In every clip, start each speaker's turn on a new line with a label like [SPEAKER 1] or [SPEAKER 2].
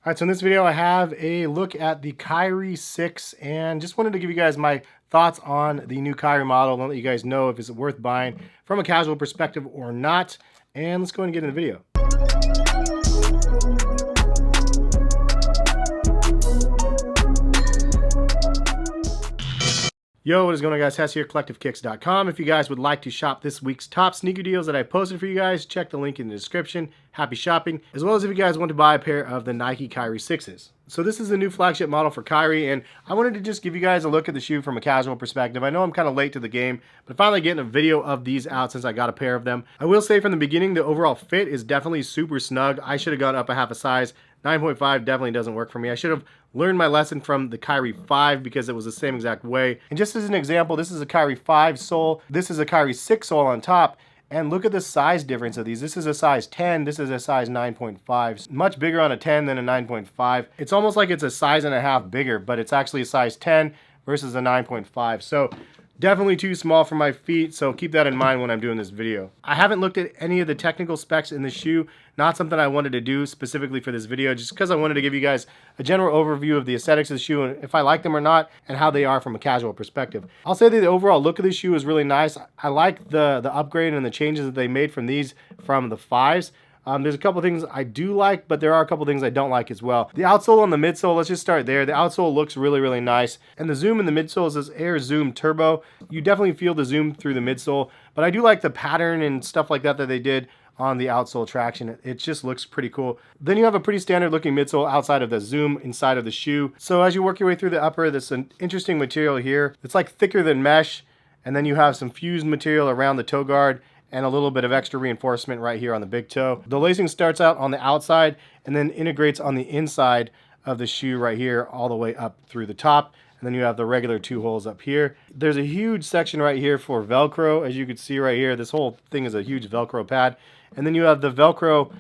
[SPEAKER 1] All right, so in this video, I have a look at the Kyrie 6 and just wanted to give you guys my thoughts on the new Kyrie model and let you guys know if it's worth buying from a casual perspective or not. And let's go ahead and get into the video. Yo, what is going on, guys? Hess here, CollectiveKicks.com. If you guys would like to shop this week's top sneaker deals that I posted for you guys, check the link in the description. Happy shopping. As well as if you guys want to buy a pair of the Nike Kyrie 6s. So this is the new flagship model for Kyrie, and I wanted to just give you guys a look at the shoe from a casual perspective. I know I'm kind of late to the game, but finally getting a video of these out since I got a pair of them. I will say from the beginning, the overall fit is definitely super snug. I should have gone up a half a size. 9.5 definitely doesn't work for me. I should have learned my lesson from the Kyrie 5 because it was the same exact way. And just as an example, this is a Kyrie 5 sole. This is a Kyrie 6 sole on top. And look at the size difference of these. This is a size 10. This is a size 9.5. Much bigger on a 10 than a 9.5. It's almost like it's a size and a half bigger, but it's actually a size 10 versus a 9.5. So definitely too small for my feet, so keep that in mind when I'm doing this video. I haven't looked at any of the technical specs in the shoe. Not something I wanted to do specifically for this video, just because I wanted to give you guys a general overview of the aesthetics of the shoe and if I like them or not and how they are from a casual perspective. I'll say that the overall look of the shoe is really nice. I like the upgrade and the changes that they made from these from the 5s. There's a couple things I do like, but there are a couple things I don't like as well. The outsole on the midsole, let's just start there. The outsole looks really, really nice. And the zoom in the midsole is this Air Zoom Turbo. You definitely feel the zoom through the midsole, but I do like the pattern and stuff like that they did on the outsole traction. It just looks pretty cool. Then you have a pretty standard looking midsole outside of the zoom inside of the shoe. So as you work your way through the upper, there's an interesting material here. It's like thicker than mesh. And then you have some fused material around the toe guard and a little bit of extra reinforcement right here on the big toe. The lacing starts out on the outside and then integrates on the inside of the shoe right here all the way up through the top. And then you have the regular 2 holes up here. There's a huge section right here for Velcro. As you can see right here, this whole thing is a huge Velcro pad. And then you have the Velcro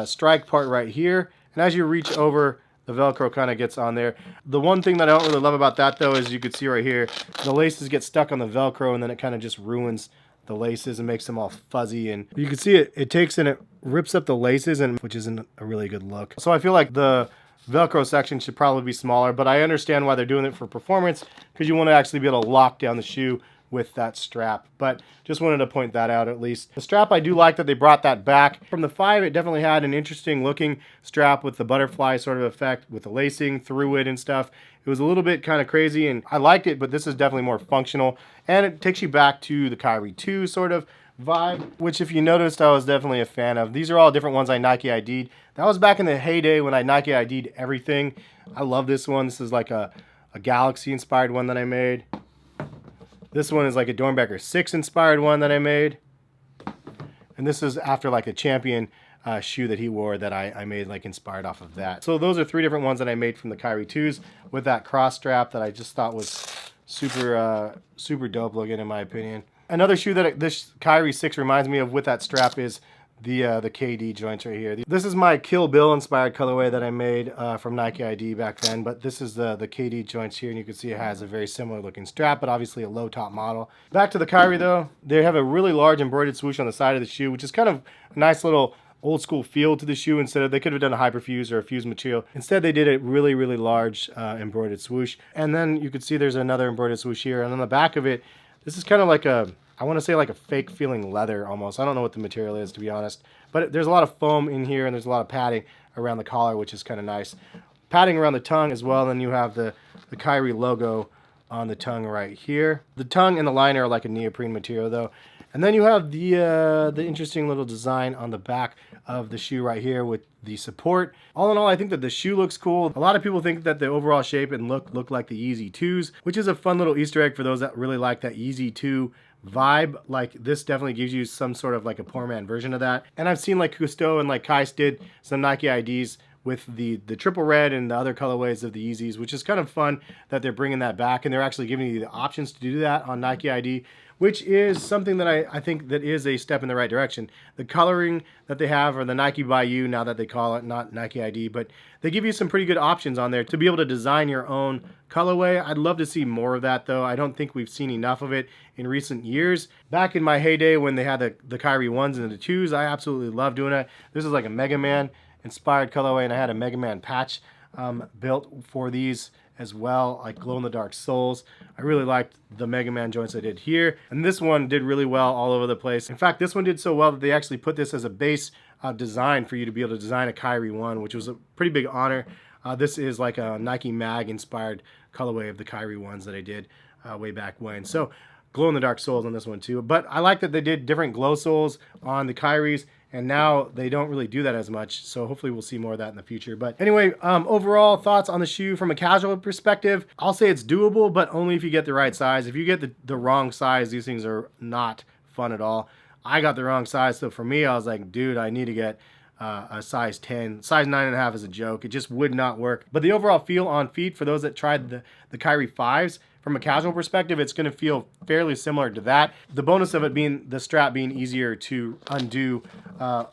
[SPEAKER 1] strike part right here. And as you reach over, the Velcro kind of gets on there. The one thing that I don't really love about that though is you can see right here, the laces get stuck on the Velcro and then it kind of just ruins the laces and makes them all fuzzy, and you can see it takes and it rips up the laces, and which isn't a really good look. So I feel like the Velcro section should probably be smaller, but I understand why they're doing it for performance, because you want to actually be able to lock down the shoe with that strap. But just wanted to point that out at least. The strap, I do like that they brought that back. From the 5, it definitely had an interesting looking strap with the butterfly sort of effect with the lacing through it and stuff. It was a little bit kind of crazy and I liked it, but this is definitely more functional. And it takes you back to the Kyrie 2 sort of vibe, which if you noticed, I was definitely a fan of. These are all different ones I Nike ID'd. That was back in the heyday when I Nike ID'd everything. I love this one. This is like a Galaxy inspired one that I made. This one is like a Dornbecker 6 inspired one that I made. And this is after like a Champion shoe that he wore that I made like inspired off of that. So those are 3 different ones that I made from the Kyrie 2s with that cross strap that I just thought was super super dope looking in my opinion. Another shoe that this Kyrie 6 reminds me of with that strap is the KD joints right here. This is my Kill Bill inspired colorway that I made from Nike ID back then, but this is the KD joints here, and you can see it has a very similar looking strap, but obviously a low top model. Back to the Kyrie though, they have a really large embroidered swoosh on the side of the shoe, which is kind of a nice little old school feel to the shoe. Instead of, they could have done a hyperfuse or a fused material. Instead they did a really, really large embroidered swoosh. And then you can see there's another embroidered swoosh here, and on the back of it, this is kind of like a, I want to say like a fake feeling leather almost. I don't know what the material is, to be honest. But there's a lot of foam in here and there's a lot of padding around the collar, which is kind of nice. Padding around the tongue as well. Then you have the Kyrie logo on the tongue right here. The tongue and the liner are like a neoprene material though. And then you have the interesting little design on the back of the shoe right here with the support. All in all, I think that the shoe looks cool. A lot of people think that the overall shape and look like the Yeezy 2s, which is a fun little Easter egg for those that really like that Yeezy 2 vibe. Like this definitely gives you some sort of like a poor man version of that. And I've seen like Cousteau and like Kais did some Nike IDs with the triple red and the other colorways of the Yeezys, which is kind of fun that they're bringing that back and they're actually giving you the options to do that on Nike ID, which is something that I think that is a step in the right direction. The coloring that they have, or the Nike by You, now that they call it, not Nike ID, but they give you some pretty good options on there to be able to design your own colorway. I'd love to see more of that though. I don't think we've seen enough of it in recent years. Back in my heyday when they had the Kyrie 1s and the 2s, I absolutely loved doing it. This is like a Mega Man. inspired colorway, and I had a Mega Man patch built for these as well, like glow-in-the-dark soles. I really liked the Mega Man joints I did here, and this one did really well all over the place. In fact, this one did so well that they actually put this as a base design for you to be able to design a Kyrie 1, which was a pretty big honor. This is like a Nike Mag inspired colorway of the Kyrie 1s that I did way back when. So glow-in-the-dark soles on this one too, but I like that they did different glow soles on the Kyries, and now they don't really do that as much, so hopefully we'll see more of that in the future. But anyway, overall thoughts on the shoe from a casual perspective, I'll say it's doable, but only if you get the right size. If you get the wrong size, these things are not fun at all. I got the wrong size, so for me, I was like, dude, I need to get a size 10. Size 9.5 is a joke. It just would not work. But the overall feel on feet, for those that tried the Kyrie 5s, from a casual perspective, it's going to feel fairly similar to that. The bonus of it being the strap being easier to undo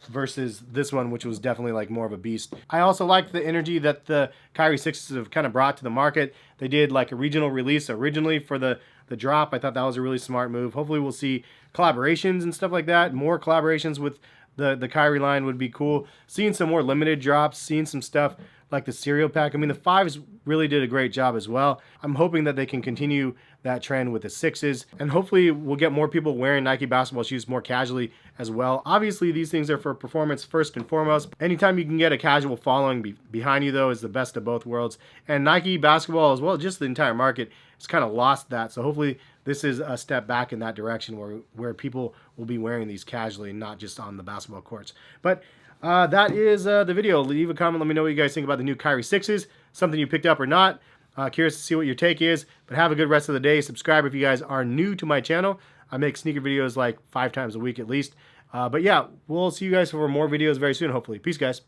[SPEAKER 1] versus this one, which was definitely like more of a beast. I also like the energy that the Kyrie 6s have kind of brought to the market. They did like a regional release originally for the drop. I thought that was a really smart move. Hopefully we'll see collaborations and stuff like that. More collaborations with the Kyrie line would be cool. Seeing some more limited drops, seeing some stuff like the cereal pack. I mean, the 5s really did a great job as well. I'm hoping that they can continue that trend with the 6s, and hopefully we'll get more people wearing Nike basketball shoes more casually as well. Obviously, these things are for performance first and foremost. Anytime you can get a casual following behind you, though, is the best of both worlds. And Nike basketball, as well as just the entire market, has kind of lost that. So hopefully this is a step back in that direction where people will be wearing these casually, not just on the basketball courts. But that is the video. Leave a comment. Let me know what you guys think about the new Kyrie 6s. Something you picked up or not. Curious to see what your take is. But have a good rest of the day. Subscribe if you guys are new to my channel. I make sneaker videos like 5 times a week at least. But yeah, we'll see you guys for more videos very soon, hopefully. Peace, guys.